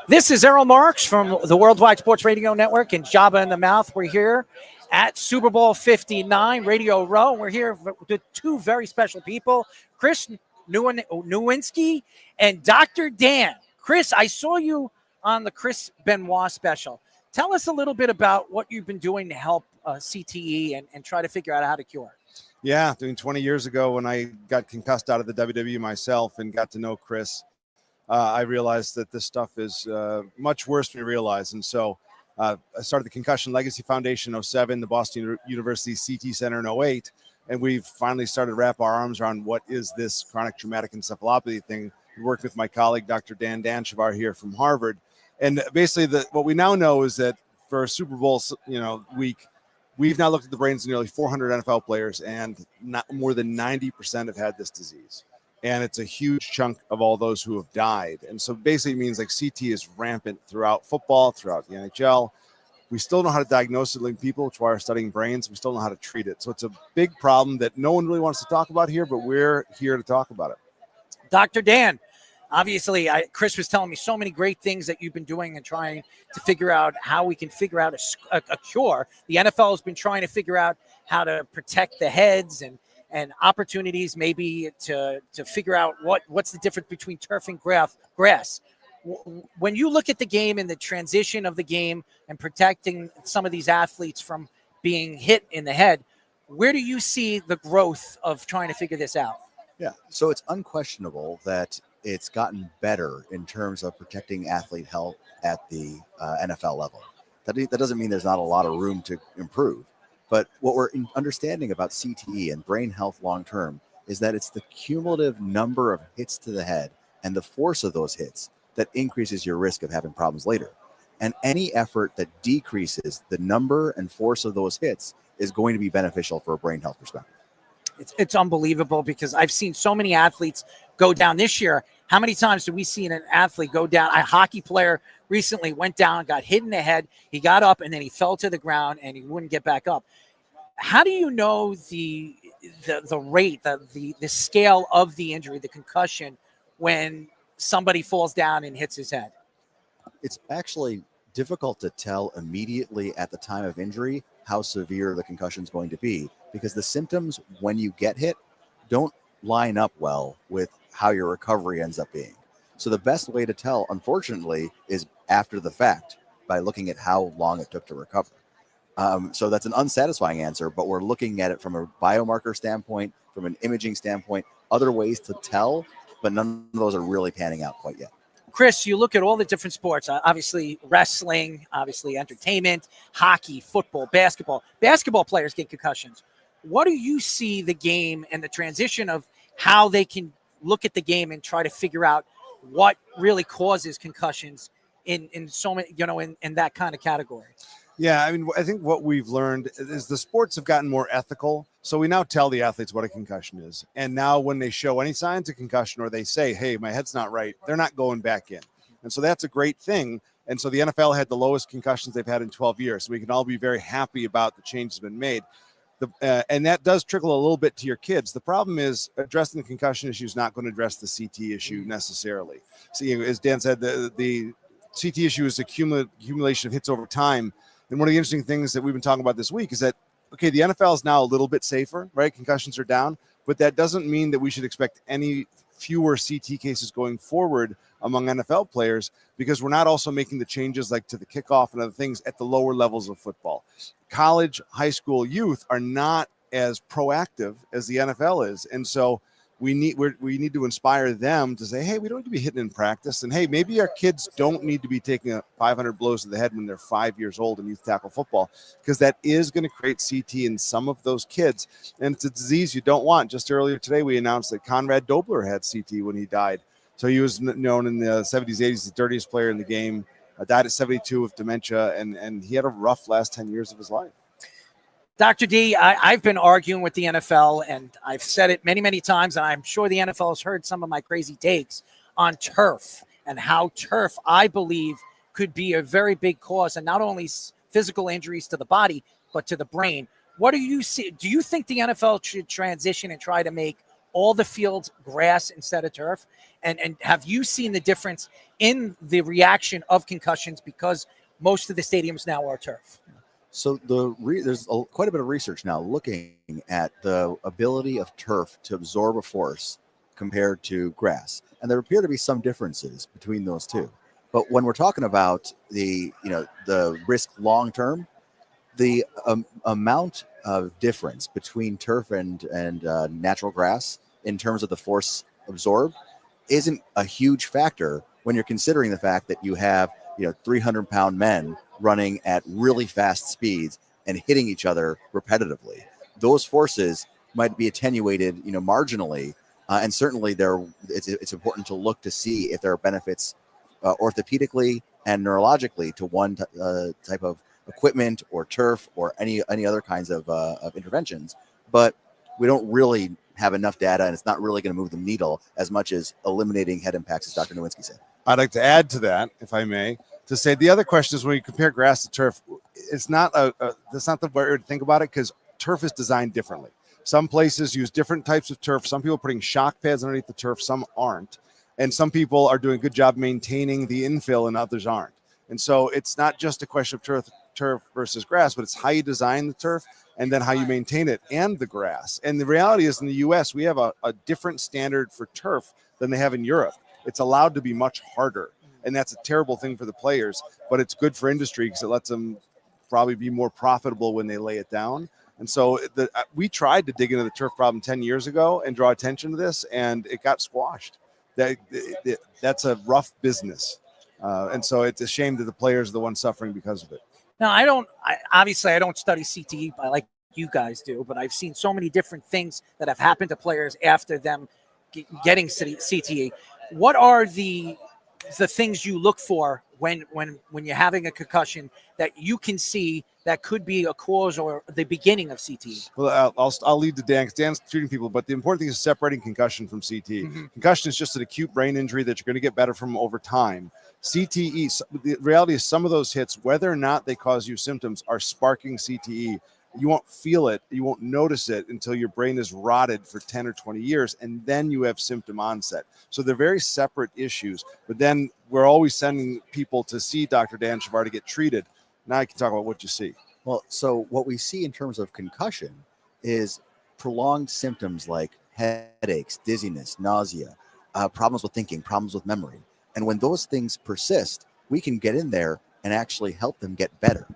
This is Errol Marks from the Worldwide Sports Radio Network and Jabba in the Mouth. We're here at Super Bowl 59, Radio Row. We're here with two very special people, Chris Nowinski and Dr. Dan. Chris, I saw you on the Chris Benoit special. Tell us a little bit about what you've been doing to help CTE and try to figure out how to cure. Yeah, 20 years ago when I got concussed out of the WWE myself and got to know Chris, I realized that this stuff is much worse than we realize. And so I started the Concussion Legacy Foundation in 07, the Boston University CT Center in 08, and we've finally started to wrap our arms around what is this chronic traumatic encephalopathy thing. We worked with my colleague, Dr. Dan Danshavar here from Harvard. And basically what we now know is that for Super Bowl week, we've now looked at the brains of nearly 400 NFL players, and not more than 90% have had this disease. And it's a huge chunk of all those who have died. And so basically it means like CT is rampant throughout football, throughout the NHL. We still know how to diagnose it in people, which is why we're studying brains. We still know how to treat it. So it's a big problem that no one really wants to talk about here, but we're here to talk about it. Dr. Dan, obviously, Chris was telling me so many great things that you've been doing and trying to figure out how we can figure out a cure. The NFL has been trying to figure out how to protect the heads and opportunities maybe to figure out what's the difference between turf and grass. When you look at the game and the transition of the game and protecting some of these athletes from being hit in the head, where do you see the growth of trying to figure this out? Yeah, so it's unquestionable that it's gotten better in terms of protecting athlete health at the NFL level. That doesn't mean there's not a lot of room to improve. But what we're understanding about CTE and brain health long-term is that it's the cumulative number of hits to the head and the force of those hits that increases your risk of having problems later. And any effort that decreases the number and force of those hits is going to be beneficial for a brain health perspective. It's unbelievable because I've seen so many athletes go down this year. How many times do we see an athlete go down? A hockey player recently went down, got hit in the head. He got up and then he fell to the ground and he wouldn't get back up. How do you know the rate, the scale of the injury, the concussion, when somebody falls down and hits his head? It's actually difficult to tell immediately at the time of injury how severe the concussion is going to be, because the symptoms when you get hit don't line up well with how your recovery ends up being. So the best way to tell, unfortunately, is after the fact by looking at how long it took to recover. So that's an unsatisfying answer, but we're looking at it from a biomarker standpoint, from an imaging standpoint, other ways to tell, but none of those are really panning out quite yet. Chris, you look at all the different sports, obviously wrestling, obviously entertainment, hockey, football, basketball. Basketball players get concussions. What do you see the game and the transition of how they can look at the game and try to figure out what really causes concussions in so many, in that kind of category? Yeah, I mean, I think what we've learned is the sports have gotten more ethical. So we now tell the athletes what a concussion is. And now when they show any signs of concussion or they say, hey, my head's not right, they're not going back in. And so that's a great thing. And so the NFL had the lowest concussions they've had in 12 years. So we can all be very happy about the changes that have been made. And that does trickle a little bit to your kids. The problem is addressing the concussion issue is not going to address the CT issue necessarily. So as Dan said, the CT issue is a accumulation of hits over time. And one of the interesting things that we've been talking about this week is that, okay, the NFL is now a little bit safer, right? Concussions are down, but that doesn't mean that we should expect any fewer CT cases going forward among NFL players, because we're not also making the changes like to the kickoff and other things at the lower levels of football. College, high school youth are not as proactive as the NFL is. And so we need to inspire them to say, hey, we don't need to be hitting in practice. And hey, maybe our kids don't need to be taking 500 blows to the head when they're 5 years old in youth tackle football, because that is going to create CT in some of those kids. And it's a disease you don't want. Just earlier today, we announced that Conrad Dobler had CT when he died. So he was known in the 70s, 80s, the dirtiest player in the game, died at 72 of dementia, and he had a rough last 10 years of his life. Dr. D, I've been arguing with the NFL, and I've said it many, many times, and I'm sure the NFL has heard some of my crazy takes on turf and how turf, I believe, could be a very big cause, and not only physical injuries to the body, but to the brain. What do you see? Do you think the NFL should transition and try to make all the fields grass instead of turf? And have you seen the difference in the reaction of concussions because most of the stadiums now are turf? So there's quite a bit of research now looking at the ability of turf to absorb a force compared to grass, and there appear to be some differences between those two. But when we're talking about the risk long term, the amount of difference between turf and natural grass in terms of the force absorbed isn't a huge factor when you're considering the fact that you have 300-pound men running at really fast speeds and hitting each other repetitively. Those forces might be attenuated marginally, and certainly it's important to look to see if there are benefits orthopedically and neurologically to one type of equipment or turf or any other kinds of interventions. But we don't really have enough data, and it's not really going to move the needle as much as eliminating head impacts, as Dr. Nowinski said. I'd like to add to that, if I may, to say the other question is when you compare grass to turf, it's not that's not the way to think about it, because turf is designed differently. Some places use different types of turf. Some people are putting shock pads underneath the turf, some aren't. And some people are doing a good job maintaining the infill and others aren't. And so it's not just a question of turf versus grass, but it's how you design the turf and then how you maintain it and the grass. And the reality is in the US, we have a different standard for turf than they have in Europe. It's allowed to be much harder. And that's a terrible thing for the players, but it's good for industry because it lets them probably be more profitable when they lay it down. And so we tried to dig into the turf problem 10 years ago and draw attention to this, and it got squashed. That's a rough business. And so it's a shame that the players are the ones suffering because of it. Now, I don't study CTE like you guys do, but I've seen so many different things that have happened to players after them getting CTE. What are the things you look for when you're having a concussion that you can see that could be a cause or the beginning of CTE? Well, I'll lead to Dan, because Dan's treating people, but the important thing is separating concussion from CTE. Mm-hmm. Concussion is just an acute brain injury that you're going to get better from over time. CTE, the reality is some of those hits, whether or not they cause you symptoms, are sparking CTE. You won't feel it, you won't notice it until your brain is rotted for 10 or 20 years, and then you have symptom onset. So they're very separate issues, but then we're always sending people to see Dr. Dan Shavar to get treated. Now I can talk about what you see. Well, so what we see in terms of concussion is prolonged symptoms like headaches, dizziness, nausea, problems with thinking, problems with memory. And when those things persist, we can get in there and actually help them get better.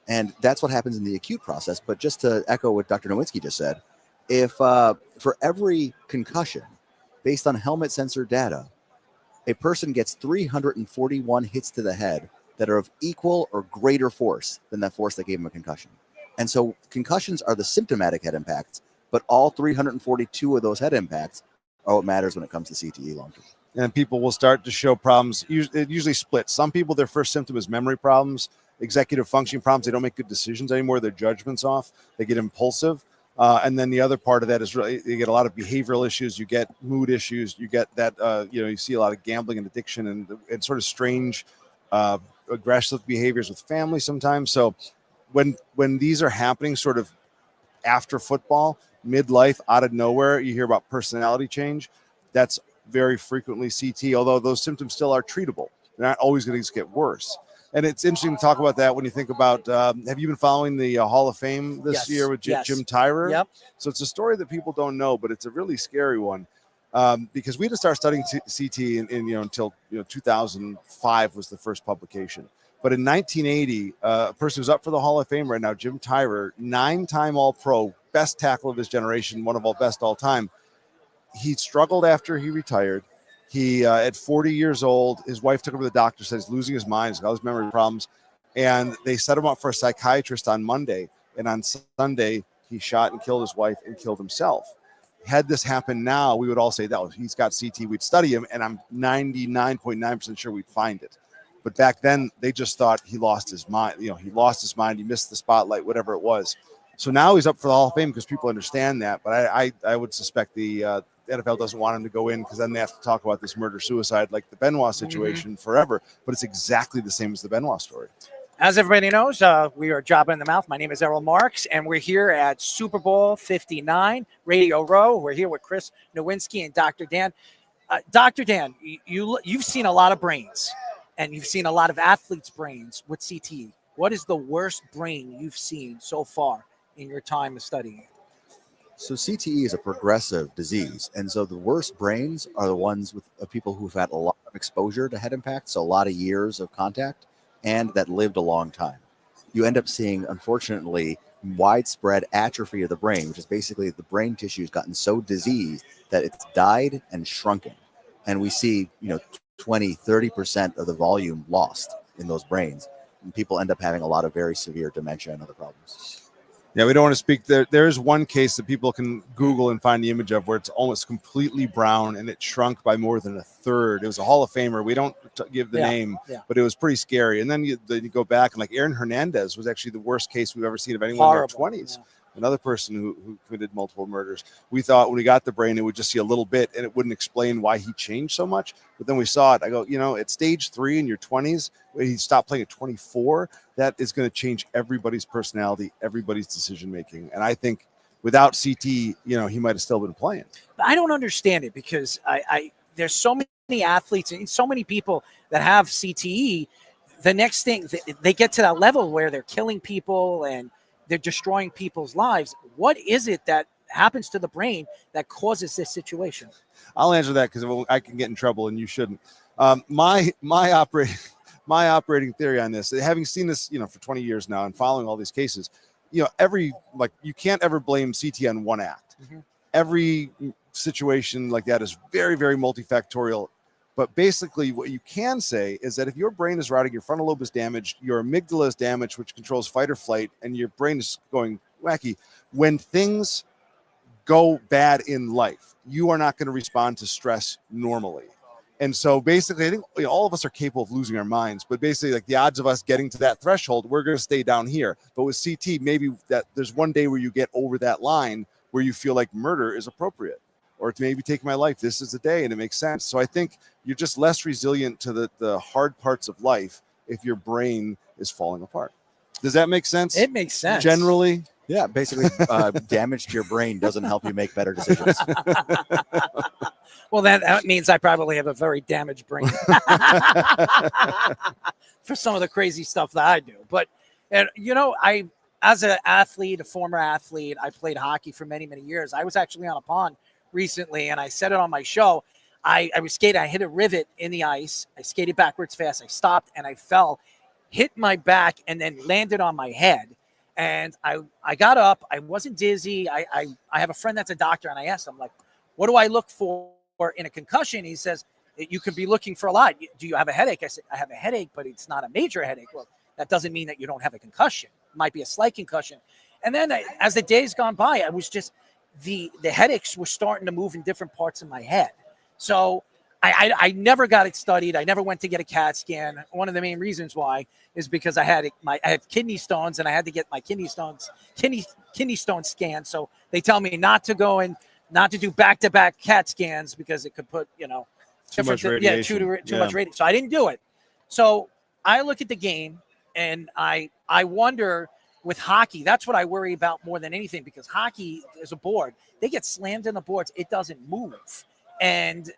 And that's what happens in the acute process. But just to echo what Dr. Nowinski just said, if for every concussion, based on helmet sensor data, a person gets 341 hits to the head that are of equal or greater force than that force that gave him a concussion. And so concussions are the symptomatic head impacts, but all 342 of those head impacts are what matters when it comes to CTE long term. And people will start to show problems. It usually splits. Some people, their first symptom is memory problems, executive functioning problems. They don't make good decisions anymore. Their judgment's off. They get impulsive. And then the other part of that is really, you get a lot of behavioral issues. You get mood issues. You get that, you see a lot of gambling and addiction and sort of strange, aggressive behaviors with family sometimes. So when these are happening sort of after football, midlife, out of nowhere, you hear about personality change. That's very frequently CT, although those symptoms still are treatable. They're not always going to get worse. And it's interesting to talk about that when you think about, have you been following the Hall of Fame this year with Jim Tyrer? Yep. So it's a story that people don't know, but it's a really scary one. Because we didn't start studying CT until 2005 was the first publication. But in 1980, a person who's up for the Hall of Fame right now, Jim Tyrer, 9-time All-Pro, best tackle of his generation, one of all best all time. He struggled after he retired. He, at 40 years old, his wife took him to the doctor, said he's losing his mind, he's got all his memory problems. And they set him up for a psychiatrist on Monday. And on Sunday, he shot and killed his wife and killed himself. Had this happen now, we would all say, that he's got CT, we'd study him, and I'm 99.9% sure we'd find it. But back then, they just thought he lost his mind. He lost his mind, he missed the spotlight, whatever it was. So now he's up for the Hall of Fame because people understand that. But I would suspect the NFL doesn't want him to go in because then they have to talk about this murder-suicide like the Benoit situation forever. But it's exactly the same as the Benoit story. As everybody knows, we are Jobbing in the Mouth. My name is Errol Marks, and we're here at Super Bowl 59, Radio Row. We're here with Chris Nowinski and Dr. Dan. Dr. Dan, you've seen a lot of brains, and you've seen a lot of athletes' brains with CTE. What is the worst brain you've seen so far in your time of studying? So CTE is a progressive disease, and so the worst brains are the ones of people who've had a lot of exposure to head impact, so a lot of years of contact, and that lived a long time. You end up seeing, unfortunately, widespread atrophy of the brain, which is basically the brain tissue has gotten so diseased that it's died and shrunken. And we see, 20, 30% of the volume lost in those brains. And people end up having a lot of very severe dementia and other problems. Yeah, we don't want to speak there. There's one case that people can Google and find the image of where it's almost completely brown and it shrunk by more than a third. It was a Hall of Famer. We don't give the name, but it was pretty scary. And then you go back and like Aaron Hernandez was actually the worst case we've ever seen of anyone in their 20s. Yeah. Another person who committed multiple murders. We thought when we got the brain, it would just see a little bit and it wouldn't explain why he changed so much. But then we saw it. I go, at stage 3 in your 20s, when he stopped playing at 24, that is going to change everybody's personality, everybody's decision making. And I think without CT, he might have still been playing. But I don't understand it because there's so many athletes and so many people that have CTE. The next thing, they get to that level where they're killing people and they're destroying people's lives. What is it that happens to the brain that causes this situation? I'll answer that because I can get in trouble and you shouldn't. My operating theory on this, having seen this, for 20 years now and following all these cases, you can't ever blame CT on one act. Mm-hmm. Every situation like that is very, very multifactorial. But basically what you can say is that if your brain is rotting, your frontal lobe is damaged, your amygdala is damaged, which controls fight or flight, and your brain is going wacky, when things go bad in life, you are not going to respond to stress normally. And so basically, I think all of us are capable of losing our minds, but basically like the odds of us getting to that threshold, we're going to stay down here. But with CT, maybe that there's one day where you get over that line where you feel like murder is appropriate. Or to maybe take my life. This is the day, and it makes sense. So I think you're just less resilient to the hard parts of life if your brain is falling apart. Does that make sense? It makes sense. Generally. Yeah, basically damage to your brain doesn't help you make better decisions. Well, that means I probably have a very damaged brain for some of the crazy stuff that I do. But, as an athlete, a former athlete, I played hockey for many, many years. I was actually on a pond recently, and I said it on my show. I was skating. I hit a rivet in the ice. I skated backwards fast. I stopped, and I fell, hit my back, and then landed on my head. And I got up. I wasn't dizzy. I have a friend that's a doctor, and I asked him, like, what do I look for in a concussion? He says, you could be looking for a lot. Do you have a headache? I said, I have a headache, but it's not a major headache. Well, that doesn't mean that you don't have a concussion. It might be a slight concussion. And then as the days gone by, I was just, the headaches were starting to move in different parts of my head. So I never got it studied. I never went to get a CAT scan. One of the main reasons why is because I had kidney stones and I had to get my kidney stone scanned. So they tell me not to go and not to do back-to-back CAT scans because it could put, too much radiation. Too much radiation. So I didn't do it. So I look at the game and I wonder with hockey, that's what I worry about more than anything, because hockey is a board. They get slammed in the boards. It doesn't move. And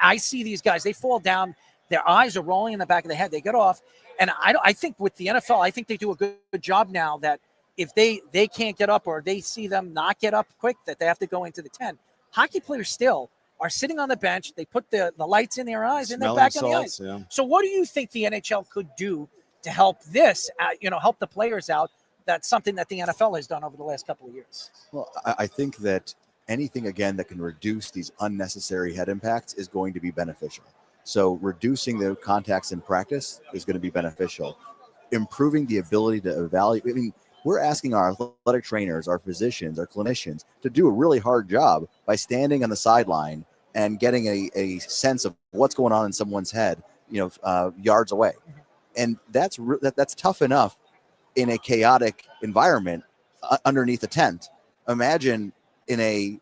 I see these guys, they fall down. Their eyes are rolling in the back of the head. They get off. And I think with the NFL, I think they do a good job now that if they can't get up or they see them not get up quick, that they have to go into the 10. Hockey players still are sitting on the bench. They put the lights in their eyes and they're back on the ice. Yeah. So what do you think the NHL could do to help this, help the players out? That's something that the NFL has done over the last couple of years. Well, I think that anything, again, that can reduce these unnecessary head impacts is going to be beneficial. So reducing the contacts in practice is going to be beneficial. Improving the ability to evaluate. I mean, we're asking our athletic trainers, our physicians, our clinicians to do a really hard job by standing on the sideline and getting a sense of what's going on in someone's head, yards away. And that's tough enough in a chaotic environment underneath a tent. Imagine in an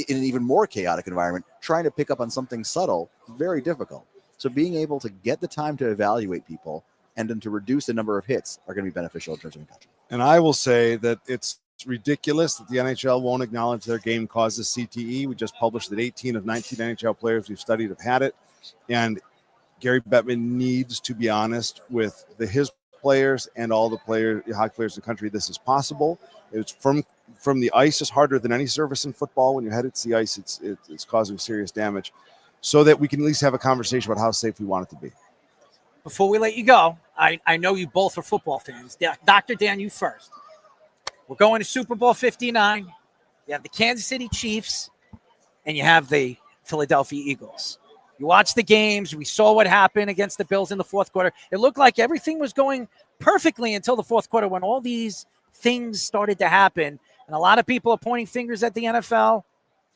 even more chaotic environment, trying to pick up on something subtle, very difficult. So being able to get the time to evaluate people, and then to reduce the number of hits are going to be beneficial in terms of concussion. And I will say that it's ridiculous that the NHL won't acknowledge their game causes CTE. We just published that 18 of 19 NHL players we've studied have had it. And Gary Bettman needs to be honest with his players and all the hockey players in the country. This is possible. It's from the ice is harder than any surface in football. When your head hits the ice, it's causing serious damage, so that we can at least have a conversation about how safe we want it to be. Before we let you go, I know you both are football fans. Dr. Dan, you first. We're going to Super Bowl 59. You have the Kansas City Chiefs, and you have the Philadelphia Eagles. You watched the games. We saw what happened against the Bills in the fourth quarter. It looked like everything was going perfectly until the fourth quarter, when all these things started to happen. And a lot of people are pointing fingers at the NFL.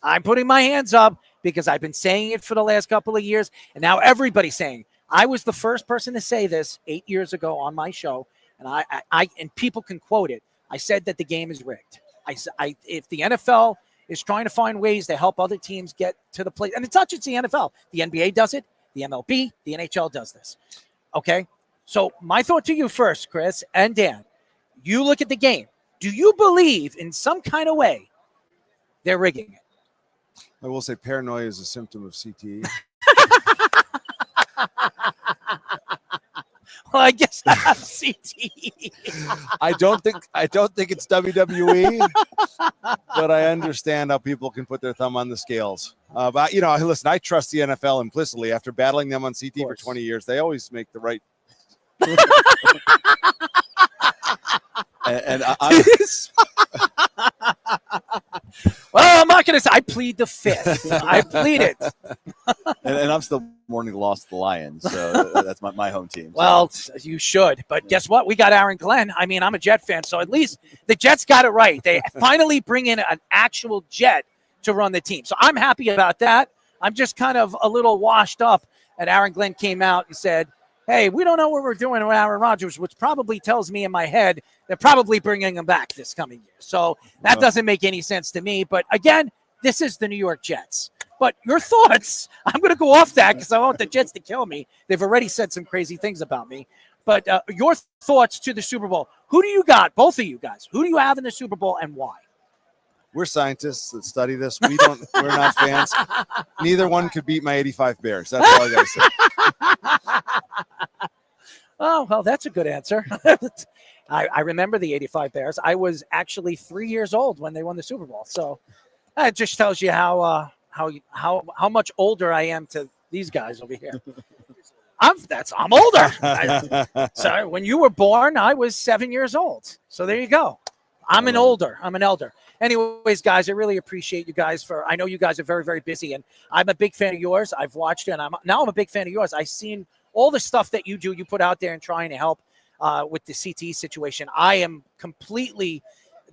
I'm putting my hands up because I've been saying it for the last couple of years. And now everybody's saying. I was the first person to say this 8 years ago on my show. And I and people can quote it. I said that the game is rigged. If the NFL is trying to find ways to help other teams get to the place, and it's not just the NFL. The NBA does it. The MLB, the NHL does this. Okay? So my thought to you first, Chris and Dan, you look at the game. Do you believe in some kind of way they're rigging it? I will say paranoia is a symptom of CTE. Well, I guess I have CTE. I don't think it's WWE, but I understand how people can put their thumb on the scales. But listen, I trust the NFL implicitly. After battling them on CTE for 20 years, they always make the right. and Well, I'm not going to say. I plead the fifth. I plead it. and I'm still mourning the loss of the Lions, so that's my home team. So. Well, you should. But guess what? We got Aaron Glenn. I mean, I'm a Jet fan, so at least the Jets got it right. They finally bring in an actual Jet to run the team. So I'm happy about that. I'm just kind of a little washed up. And Aaron Glenn came out and said, hey, we don't know what we're doing with Aaron Rodgers, which probably tells me in my head they're probably bringing him back this coming year. So that doesn't make any sense to me. But again, this is the New York Jets. But your thoughts, I'm going to go off that because I want the Jets to kill me. They've already said some crazy things about me. But your thoughts to the Super Bowl. Who do you got, both of you guys? Who do you have in the Super Bowl and why? We're scientists that study this. We're not fans. Neither one could beat my 85 Bears. That's all I got to say. Oh, well, that's a good answer. I remember the 85 Bears. I was actually 3 years old when they won the Super Bowl. So that just tells you how much older I am to these guys over here. I'm older. So when you were born, I was 7 years old. So there you go. I'm an elder. Anyways, guys, I really appreciate you guys I know you guys are very, very busy, and I'm a big fan of yours. I've watched it, and I'm a big fan of yours. I've seen all the stuff that you do, you put out there and trying to help with the CTE situation. I am completely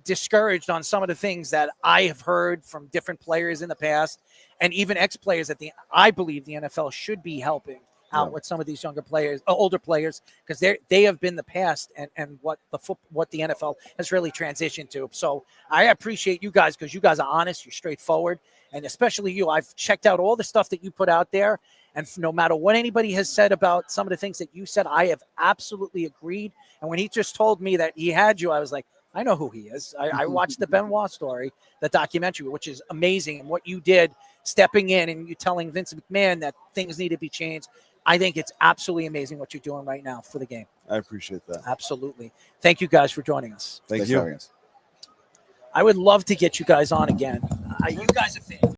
discouraged on some of the things that I have heard from different players in the past, and even ex-players I believe the NFL should be helping out with some of these younger players, older players, because they have been the past and what the NFL has really transitioned to. So I appreciate you guys because you guys are honest, you're straightforward, and especially you. I've checked out all the stuff that you put out there, and no matter what anybody has said about some of the things that you said, I have absolutely agreed. And when he just told me that he had you, I was like, I know who he is. I watched the Benoit story, the documentary, which is amazing, and what you did stepping in and you telling Vince McMahon that things need to be changed. I think it's absolutely amazing what you're doing right now for the game. I appreciate that. Absolutely. Thank you guys for joining us. Thank you. I would love to get you guys on again. You guys are fans.